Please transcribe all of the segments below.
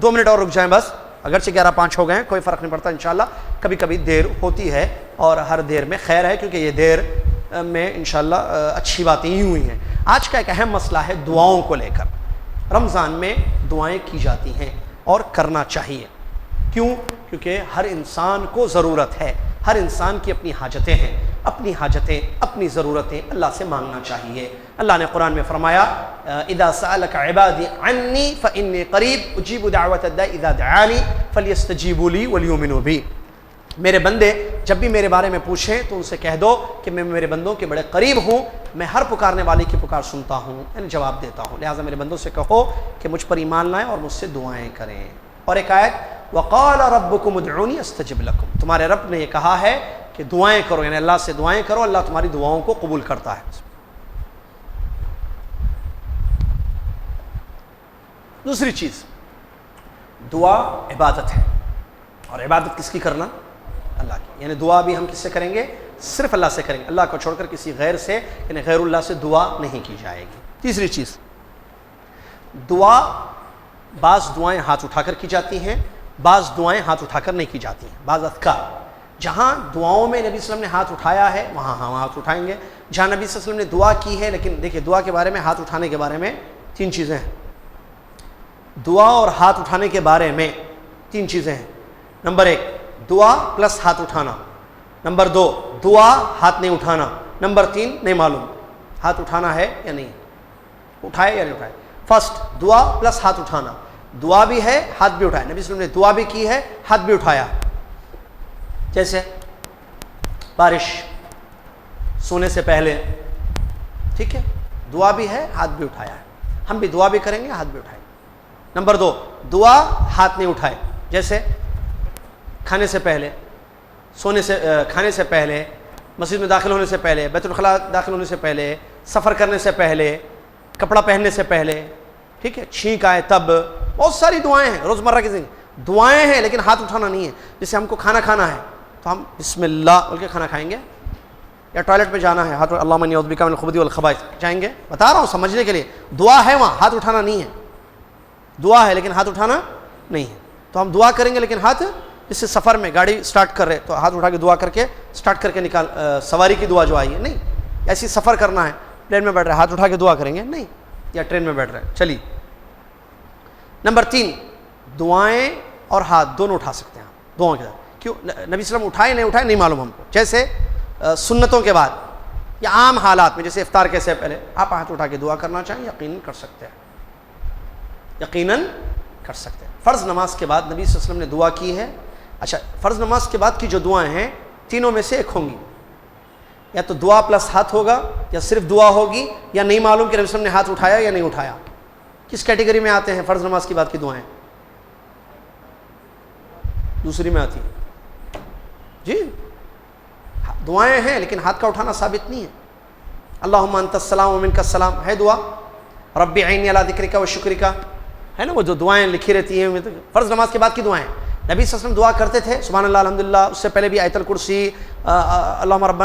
2 minute اور رک جائیں بس، اگرچہ 11:05 ہو گئے ہیں، کوئی فرق نہیں پڑتا انشاءاللہ، کبھی کبھی دیر ہوتی ہے اور ہر دیر میں خیر ہے، کیونکہ یہ دیر میں انشاءاللہ اچھی باتیں ہی ہوئی ہیں۔ آج کا ایک اہم مسئلہ ہے دعاؤں کو لے کر۔ رمضان میں دعائیں کی جاتی ہیں اور کرنا چاہیے، کیوں؟ کیونکہ ہر انسان کو ضرورت ہے، ہر انسان کی اپنی حاجتیں ہیں، اپنی حاجتیں، اپنی ضرورتیں اللہ سے مانگنا چاہیے۔ اللہ نے قرآن میں فرمایا اذا سألك عبادی عنی فإنی قریب اجیب دعوت الداع اذا دعانی فلیستجیبوا لی ولیؤمنوا بی۔ میرے بندے جب بھی میرے بارے میں پوچھیں تو ان سے کہہ دو کہ میں میرے بندوں کے بڑے قریب ہوں، میں ہر پکارنے والے کی پکار سنتا ہوں، یعنی جواب دیتا ہوں، لہٰذا میرے بندوں سے کہو کہ مجھ پر ایمان لائیں اور مجھ سے دعائیں کریں۔ اور ایک آیت وقال ربکم ادعونی استجب لکم، تمہارے رب نے یہ کہا ہے کہ دعائیں کرو، یعنی اللہ سے دعائیں کرو، اللہ تمہاری دعاؤں کو قبول کرتا ہے۔ دوسری چیز، دعا عبادت ہے، اور عبادت کس کی کرنا؟ اللہ کی، یعنی دعا بھی ہم کس سے کریں گے؟ صرف اللہ سے کریں گے، اللہ کو چھوڑ کر کسی غیر سے یعنی غیر اللہ سے دعا نہیں کی جائے گی۔ تیسری چیز، دعا بعض دعائیں ہاتھ اٹھا کر کی جاتی ہیں، بعض دعائیں ہاتھ اٹھا کر نہیں کی جاتی ہیں۔ بعض اذکار جہاں دعاؤں میں نبی صلی اللہ علیہ وسلم نے ہاتھ اٹھایا ہے وہاں ہم ہاتھ اٹھائیں گے، جہاں نبی صلی اللہ علیہ وسلم نے دعا کی ہے، لیکن دیکھیے دعا کے بارے میں، ہاتھ اٹھانے کے بارے میں 3 چیزیں ہیں۔ دعا اور ہاتھ اٹھانے کے بارے میں 3 چیزیں ہیں۔ نمبر 1 دعا پلس ہاتھ اٹھانا، نمبر 2 دعا ہاتھ نہیں اٹھانا، نمبر 3 نہیں معلوم ہاتھ اٹھانا ہے یا نہیں، اٹھائے یا نہیں اٹھائے۔ فرسٹ دعا پلس ہاتھ اٹھانا، دعا بھی ہے ہاتھ بھی اٹھایا، نبی صلی اللہ علیہ وسلم نے دعا بھی کی ہے ہاتھ بھی اٹھایا، جیسے بارش، سونے سے پہلے، ٹھیک ہے، دعا بھی ہے ہاتھ بھی اٹھایا ہے، ہم بھی دعا بھی کریں گے ہاتھ بھی اٹھائیں گے۔ نمبر 2 دعا ہاتھ نہیں اٹھائے، جیسے کھانے سے پہلے، کھانے سے پہلے، مسجد میں داخل ہونے سے پہلے، بیت الخلاء داخل ہونے سے پہلے، سفر کرنے سے پہلے، کپڑا پہننے سے پہلے، ٹھیک ہے، چھینک آئے تب، بہت ساری دعائیں ہیں روزمرہ کی زندگی، دعائیں ہیں لیکن ہاتھ اٹھانا نہیں ہے۔ جیسے ہم کو کھانا کھانا ہے تو ہم بسم اللہ بول کے کھانا کھائیں گے، یا ٹوائلٹ میں جانا ہے ہاتھ اللہم انی اعوذ بک من الخبث والخبائث جائیں گے، بتا رہا ہوں سمجھنے کے لیے، دعا ہے وہاں، ہاتھ اٹھانا نہیں ہے، دعا ہے لیکن ہاتھ اٹھانا نہیں ہے۔ تو ہم دعا کریں گے لیکن ہاتھ، جس سے سفر میں گاڑی سٹارٹ کر رہے تو ہاتھ اٹھا کے دعا کر کے سٹارٹ کر کے نکال، سواری کی دعا جو آئی ہے نہیں، ایسی سفر کرنا ہے، پلین میں بیٹھ رہے ہاتھ اٹھا کے دعا کریں گے نہیں، یا ٹرین میں بیٹھ رہے ہیں۔ چلیے نمبر 3 دعائیں اور ہاتھ دونوں اٹھا سکتے ہیں دعاؤں کے ساتھ، کیوں؟ نبی صلی اللہ علیہ وسلم اٹھائے نہیں اٹھائے نہیں معلوم ہم کو، جیسے سنتوں کے بعد یا عام حالات میں، جیسے افطار کے سے پہلے آپ ہاتھ اٹھا کے دعا کرنا چاہیں یقیناً کر سکتے ہیں، یقیناً کر سکتے ہیں۔ فرض نماز کے بعد نبی صلی اللہ علیہ وسلم نے دعا کی ہے، اچھا فرض نماز کے بعد کی جو دعائیں ہیں تینوں میں سے ایک ہوں گی، یا تو دعا پلس ہاتھ ہوگا یا صرف دعا ہوگی، یا نہیں معلوم کہ نبی صلی اللہ علیہ وسلم نے ہاتھ اٹھایا یا نہیں اٹھایا۔ کس کیٹیگری میں آتے ہیں فرض نماز کے بعد کی دعائیں؟ دوسری میں آتی ہیں جی، دعائیں ہیں لیکن ہاتھ کا اٹھانا ثابت نہیں ہے۔ اللہم انت السلام ومنک السلام ہے دعا، رب اعینی علی ذکرک و شکرک ہے نا، وہ جو دعائیں لکھی رہتی ہیں فرض نماز کے بعد کی دعائیں۔ نبی صلی اللہ علیہ وسلم دعا کرتے تھے سبحان اللہ الحمدللہ، اس سے پہلے بھی آیت الکرسی، اللہم رب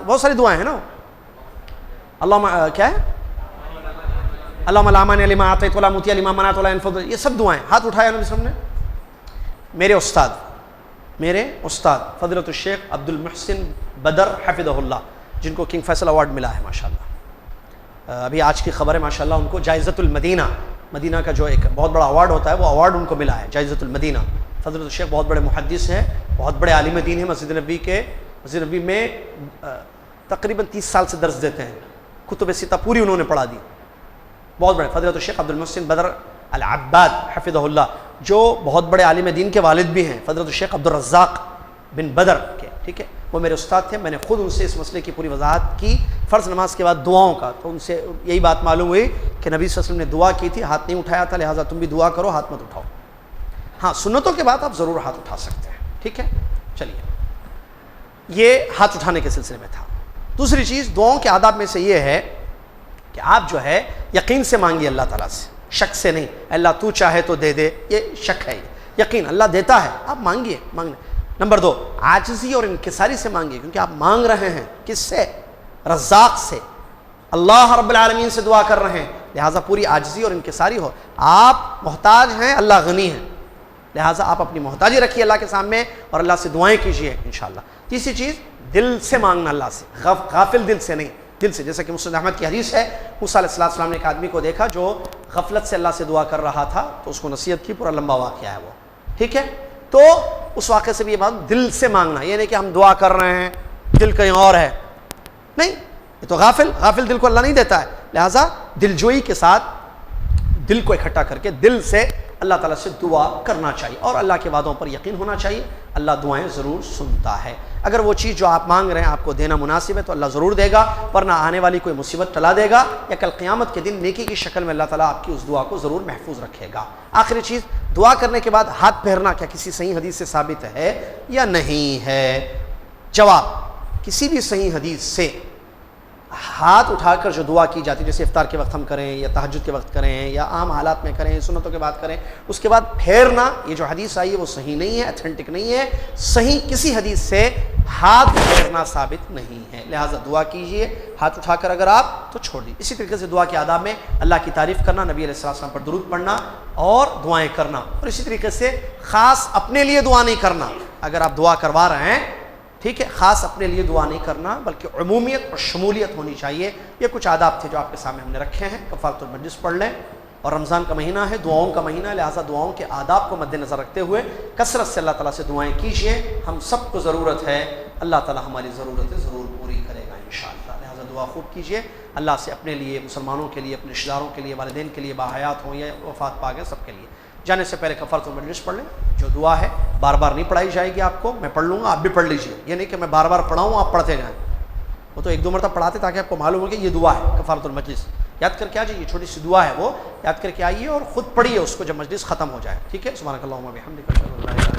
بہت ساری دعائیں ہیں نا، اللہم کیا ہے، اللہم لا مانع لما اعطیت ولا معطی لما منعت ولا ينفع، یہ سب دعائیں ہاتھ اٹھایا نبی صلی اللہ علیہ وسلم نے۔ میرے استاد فضیلت الشیخ عبد المحسن بدر حفظہ اللہ، جن کو کنگ فیصل ایوارڈ ملا ہے ماشاءاللہ، ابھی آج کی خبر ہے ماشاءاللہ، ان کو جائزۃ المدینہ، مدینہ کا جو ایک بہت بڑا ایوارڈ ہوتا ہے وہ ایوارڈ ان کو ملا ہے، جائزۃ المدینہ۔ فضیلت الشیخ بہت بڑے محدث ہیں، بہت بڑے عالم دین ہیں، مسجد نبوی میں تقریباً 30 سال سے درس دیتے ہیں، کتب ستہ پوری انہوں نے پڑھا دی، بہت بڑے فضیلت الشیخ عبد المحسن بدر العباد حفظہ اللہ، جو بہت بڑے عالم دین کے والد بھی ہیں، فضیلت الشیخ عبد الرزاق بن بدر کے، ٹھیک ہے، وہ میرے استاد تھے، میں نے خود ان سے اس مسئلے کی پوری وضاحت کی فرض نماز کے بعد دعاؤں کا، تو ان سے یہی بات معلوم ہوئی کہ نبی صلی اللہ علیہ وسلم نے دعا کی تھی، ہاتھ نہیں اٹھایا تھا، لہٰذا تم بھی دعا کرو ہاتھ مت اٹھاؤ۔ ہاں سنتوں کے بعد آپ ضرور ہاتھ اٹھا سکتے ہیں، ٹھیک ہے۔ چلیے یہ ہاتھ اٹھانے کے سلسلے میں تھا۔ دوسری چیز دعاؤں کے آداب میں سے یہ ہے کہ آپ جو ہے یقین سے مانگیے اللہ تعالیٰ سے، شک سے نہیں، اللہ تو چاہے تو دے دے، یہ شک ہے، یقین اللہ دیتا ہے، آپ مانگیے مانگنے۔ نمبر 2 عاجزی اور انکساری سے مانگیے، کیونکہ آپ مانگ رہے ہیں کس سے؟ رزاق سے، اللہ رب العالمین سے دعا کر رہے ہیں، لہٰذا پوری عاجزی اور انکساری ہو. آپ محتاج ہیں، اللہ غنی ہے، لہٰذا آپ اپنی محتاجی رکھیے اللہ کے سامنے اور اللہ سے دعائیں کیجیے انشاءاللہ. تیسری چیز، دل سے مانگنا اللہ سے، غافل دل سے نہیں، دل سے. جیسا کہ مسند احمد کی حدیث ہے، موسیٰ علیہ السلام نے ایک آدمی کو دیکھا جو غفلت سے اللہ سے دعا کر رہا تھا، تو اس کو نصیحت کی. پورا لمبا واقعہ ہے وہ، ٹھیک ہے. تو اس واقعے سے بھی یہ بات، دل سے مانگنا، یہ نہیں کہ ہم دعا کر رہے ہیں دل کہیں اور ہے، نہیں، یہ تو غافل دل کو اللہ نہیں دیتا ہے. لہٰذا دلجوئی کے ساتھ دل کو اکٹھا کر کے دل سے اللہ تعالیٰ سے دعا کرنا چاہیے اور اللہ کے وعدوں پر یقین ہونا چاہیے. اللہ دعائیں ضرور سنتا ہے. اگر وہ چیز جو آپ مانگ رہے ہیں آپ کو دینا مناسب ہے تو اللہ ضرور دے گا، ورنہ آنے والی کوئی مصیبت ٹلا دے گا، یا کل قیامت کے دن نیکی کی شکل میں اللہ تعالیٰ آپ کی اس دعا کو ضرور محفوظ رکھے گا. آخری چیز، دعا کرنے کے بعد ہاتھ پھیرنا کیا کسی صحیح حدیث سے ثابت ہے یا نہیں ہے؟ جواب، کسی بھی صحیح حدیث سے ہاتھ اٹھا کر جو دعا کی جاتی ہے، جیسے افطار کے وقت ہم کریں یا تہجد کے وقت کریں یا عام حالات میں کریں، سنتوں کے بعد کریں، اس کے بعد پھیرنا، یہ جو حدیث آئی ہے وہ صحیح نہیں ہے، اتھینٹک نہیں ہے. صحیح کسی حدیث سے ہاتھ پھیرنا ثابت نہیں ہے. لہٰذا دعا کیجئے ہاتھ اٹھا کر، اگر آپ تو چھوڑ دیجیے. اسی طریقے سے دعا کے آداب میں اللہ کی تعریف کرنا، نبی علیہ السلام پر درود پڑھنا اور دعائیں کرنا. اور اسی طریقے سے خاص اپنے لیے دعا نہیں کرنا. اگر آپ دعا کروا رہے ہیں، ٹھیک ہے، خاص اپنے لیے دعا نہیں کرنا بلکہ عمومیت اور شمولیت ہونی چاہیے. یہ کچھ آداب تھے جو آپ کے سامنے ہم نے رکھے ہیں. کفارۃ المجلس پڑھ لیں، اور رمضان کا مہینہ ہے، دعاؤں کا مہینہ ہے، لہٰذا دعاؤں کے آداب کو مد نظر رکھتے ہوئے کثرت سے اللہ تعالیٰ سے دعائیں کیجیے. ہم سب کو ضرورت ہے، اللہ تعالیٰ ہماری ضرورتیں ضرور پوری کرے گا انشاءاللہ. لہٰذا دعا خوب کیجیے اللہ سے، اپنے لیے، مسلمانوں کے لیے، اپنے رشتہ داروں کے لیے، والدین کے لیے، باحیات ہوں یا وفات پا گئے، سب کے لیے. جانے سے پہلے کفارۃ المجلس پڑھ لیں. جو دعا ہے بار بار نہیں پڑھائی جائے گی، آپ کو میں پڑھ لوں گا، آپ بھی پڑھ لیجیے. یہ نہیں کہ میں بار بار پڑھاؤں آپ پڑھتے جائیں، وہ تو ایک دو مرتبہ پڑھاتے تاکہ آپ کو معلوم ہو کہ یہ دعا ہے کفارۃ المجلس. یاد کر کے آ جائیے، چھوٹی سی دعا ہے، وہ یاد کر کے آئیے اور خود پڑھیے اس کو جب مجلس ختم ہو جائے. ٹھیک ہے، سبحانک اللہم و بحمدک، اشہد ان لا الہ الا انت